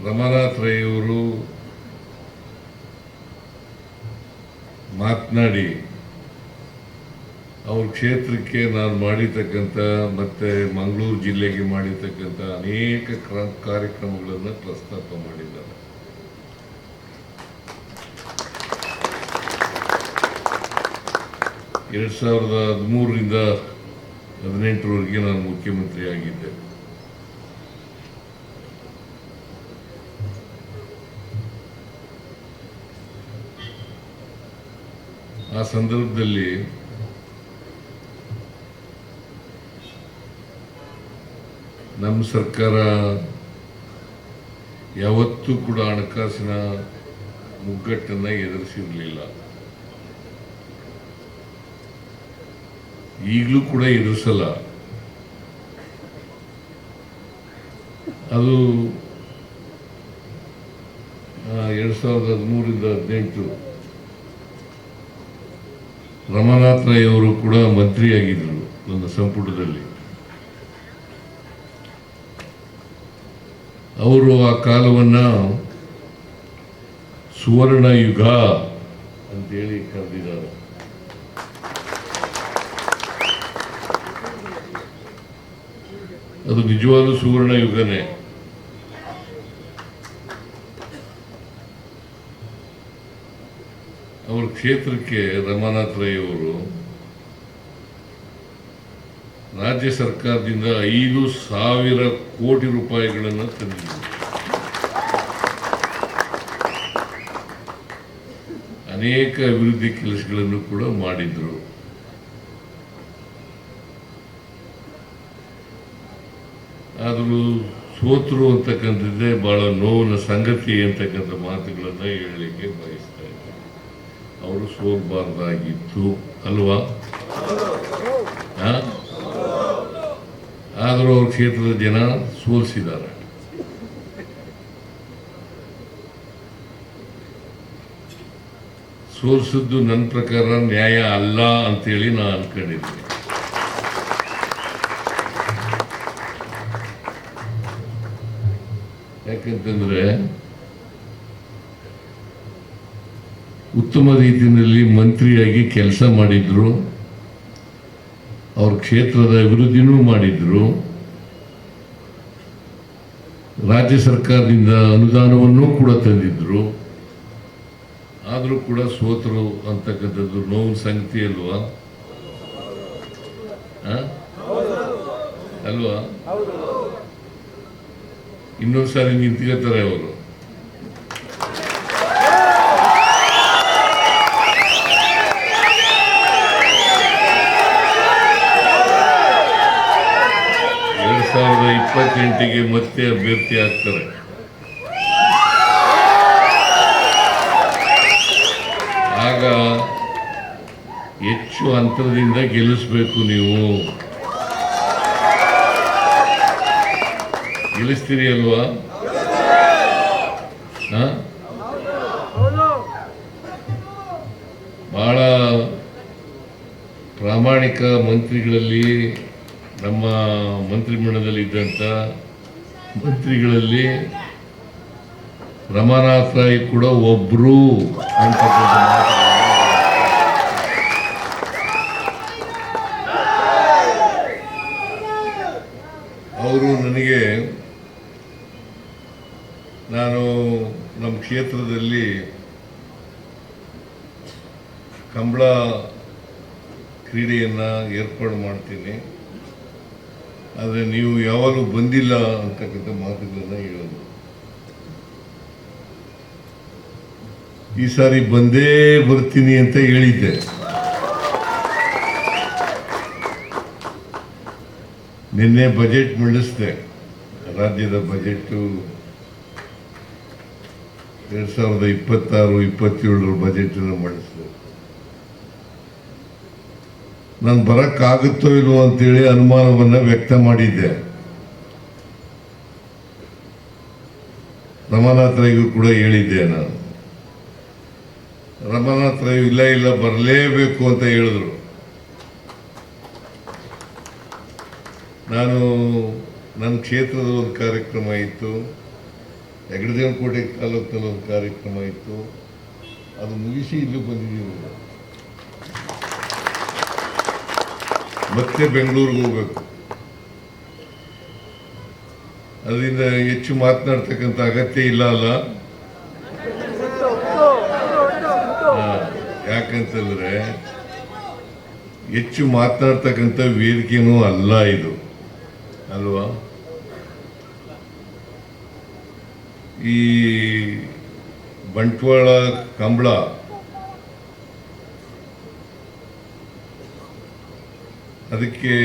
ರಮಾನಾಥ್ ರೈ ಅವರು ಮಾತನಾಡಿ ಅವ್ರ ಕ್ಷೇತ್ರಕ್ಕೆ ನಾನು ಮಾಡಿರ್ತಕ್ಕಂಥ ಮತ್ತು ಮಂಗಳೂರು ಜಿಲ್ಲೆಗೆ ಮಾಡಿರ್ತಕ್ಕಂಥ ಅನೇಕ ಕಾರ್ಯಕ್ರಮಗಳನ್ನು ಪ್ರಸ್ತಾಪ ಮಾಡಿದ್ದಾರೆ. ಎರಡು 2013ರಿಂದ 2018ರವರೆಗೆ ನಾನು ಮುಖ್ಯಮಂತ್ರಿ ಆಗಿದ್ದೆ. ಆ ಸಂದರ್ಭದಲ್ಲಿ ನಮ್ಮ ಸರ್ಕಾರ ಯಾವತ್ತೂ ಕೂಡ ಹಣಕಾಸಿನ ಮುಗ್ಗಟ್ಟನ್ನು ಎದುರಿಸಿರಲಿಲ್ಲ. ಈಗಲೂ ಕೂಡ ಎದುರಿಸಲ್ಲ. ಅದು 2013ರಿಂದ 2018 ರಮಾನಾಥ್ ರೈ ಅವರು ಕೂಡ ಮಂತ್ರಿಯಾಗಿದ್ದರು ನನ್ನ ಸಂಪುಟದಲ್ಲಿ. ಅವರು ಆ ಕಾಲವನ್ನು ಸುವರ್ಣ ಯುಗ ಅಂತೇಳಿ ಕರೆದಿದ್ದಾರೆ. ಅದು ನಿಜವಾದ ಸುವರ್ಣ ಯುಗನೇ. ಅವರ ಕ್ಷೇತ್ರಕ್ಕೆ ರಮಾನಾಥ್ ರೈ ಅವರು ರಾಜ್ಯ ಸರ್ಕಾರದಿಂದ 5,000 ಕೋಟಿ ರೂಪಾಯಿಗಳನ್ನು ತಂದಿದ್ದರು. ಅನೇಕ ಅಭಿವೃದ್ಧಿ ಕೆಲಸಗಳನ್ನು ಕೂಡ ಮಾಡಿದ್ರು. ಆದರೂ ಸೋತರು ಅಂತಕ್ಕಂಥದ್ದೇ ಬಹಳ ನೋವಿನ ಸಂಗತಿ ಅಂತಕ್ಕಂಥ ಮಾತುಗಳನ್ನು ಹೇಳಲಿಕ್ಕೆ ಬಯಸ್ತಾ ಇದ್ದಾರೆ. ಅವರು ಸೋಲ್ಬಾರ್ದಾಗಿತ್ತು ಅಲ್ವಾ? ಆದರೂ ಅವ್ರ ಕ್ಷೇತ್ರದ ಜನ ಸೋಲಿಸಿದ್ದಾರೆ. ಸೋಲಿಸಿದ್ದು ನನ್ನ ಪ್ರಕಾರ ನ್ಯಾಯ ಅಲ್ಲ ಅಂತೇಳಿ ನಾನು ಅನ್ಕೊಂಡಿದ್ದೀನಿ. ಯಾಕಂತಂದ್ರೆ ಉತ್ತಮ ರೀತಿಯಲ್ಲಿ ಮಂತ್ರಿಯಾಗಿ ಕೆಲಸ ಮಾಡಿದ್ರು, ಅವ್ರ ಕ್ಷೇತ್ರದ ಅಭಿವೃದ್ಧಿನೂ ಮಾಡಿದ್ರು, ರಾಜ್ಯ ಸರ್ಕಾರದಿಂದ ಅನುದಾನವನ್ನೂ ಕೂಡ ತಂದಿದ್ರು. ಆದರೂ ಕೂಡ ಸೋತರು ಅಂತಕ್ಕಂಥದ್ದು ನೋವಿನ ಸಂಗತಿ ಅಲ್ವಾ? ಅಲ್ವಾ? ಇನ್ನೊಂದ್ಸಾರಿ ನಿಂತ್ಕೋತಾರೆ ಅವರು. ಗೆ ಮತ್ತೆ ಅಭ್ಯರ್ಥಿ ಆಗ್ತಾರೆ. ಆಗ ಹೆಚ್ಚು ಅಂತರದಿಂದ ಗೆಲ್ಲಿಸಬೇಕು. ನೀವು ಗೆಲ್ಲಿಸ್ತೀರಿ ಅಲ್ವಾ? ಬಹಳ ಪ್ರಾಮಾಣಿಕ ಮಂತ್ರಿಗಳಲ್ಲಿ, ನಮ್ಮ ಮಂತ್ರಿಮಂಡಲದಲ್ಲಿ ಇದ್ದಂಥ ಮಂತ್ರಿಗಳಲ್ಲಿ ರಮಾನಾಥ್ ರೈ ಕೂಡ ಒಬ್ರು ಅಂತಕ್ಕಂಥ ಅವರು ನನಗೆ, ನಾನು ನಮ್ಮ ಕ್ಷೇತ್ರದಲ್ಲಿ ಕಂಬಳ ಕ್ರೀಡೆಯನ್ನು ಏರ್ಪಾಡು ಮಾಡ್ತೀನಿ, ಆದರೆ ನೀವು ಯಾವಾಗಲೂ ಬಂದಿಲ್ಲ ಅಂತಕ್ಕಂಥ ಮಾತುಗಳನ್ನ ಹೇಳೋದು. ಈ ಸಾರಿ ಬಂದೇ ಬರ್ತೀನಿ ಅಂತ ಹೇಳಿದ್ದೆ. ನಿನ್ನೆ ಬಜೆಟ್ ಮಂಡಿಸಿದೆ. ರಾಜ್ಯದ ಬಜೆಟ್ 2026-27 ಬಜೆಟ್ ಅನ್ನು ಮಂಡಿಸಿದೆ. ನಾನು ಬರಕ್ಕಾಗುತ್ತೋ ಇಲ್ವೋ ಅಂತೇಳಿ ಅನುಮಾನವನ್ನ ವ್ಯಕ್ತ ಮಾಡಿದ್ದೆ. ರಮಾನಾಥ್ ರೈಗೂ ಕೂಡ ಹೇಳಿದ್ದೆ. ನಾನು ರಮಾನಾಥ್ ರೈ ಇಲ್ಲ ಬರಲೇಬೇಕು ಅಂತ ಹೇಳಿದ್ರು. ನಾನು ನನ್ನ ಕ್ಷೇತ್ರದ ಒಂದು ಕಾರ್ಯಕ್ರಮ ಇತ್ತು, ಹೆಗಡದೇವನಕೋಟೆ ತಾಲೂಕಿನಲ್ಲಿ ಒಂದು ಕಾರ್ಯಕ್ರಮ ಇತ್ತು, ಅದು ಮುಗಿಸಿ ಇಲ್ಲಿ ಬಂದಿದ್ದೀವಿ. ಮತ್ತೆ ಬೆಂಗಳೂರಿಗೆ ಹೋಗ್ಬೇಕು. ಅದರಿಂದ ಹೆಚ್ಚು ಮಾತನಾಡ್ತಕ್ಕಂಥ ಅಗತ್ಯ ಇಲ್ಲ ಅಲ್ಲ. ಯಾಕಂತಂದ್ರೆ ಹೆಚ್ಚು ಮಾತನಾಡ್ತಕ್ಕಂಥ ವೇದಿಕೆನೂ ಅಲ್ಲ ಇದು, ಅಲ್ವಾ? ಈ ಬಂಟ್ವಾಳ ಕಂಬಳ ಅದಕ್ಕೆ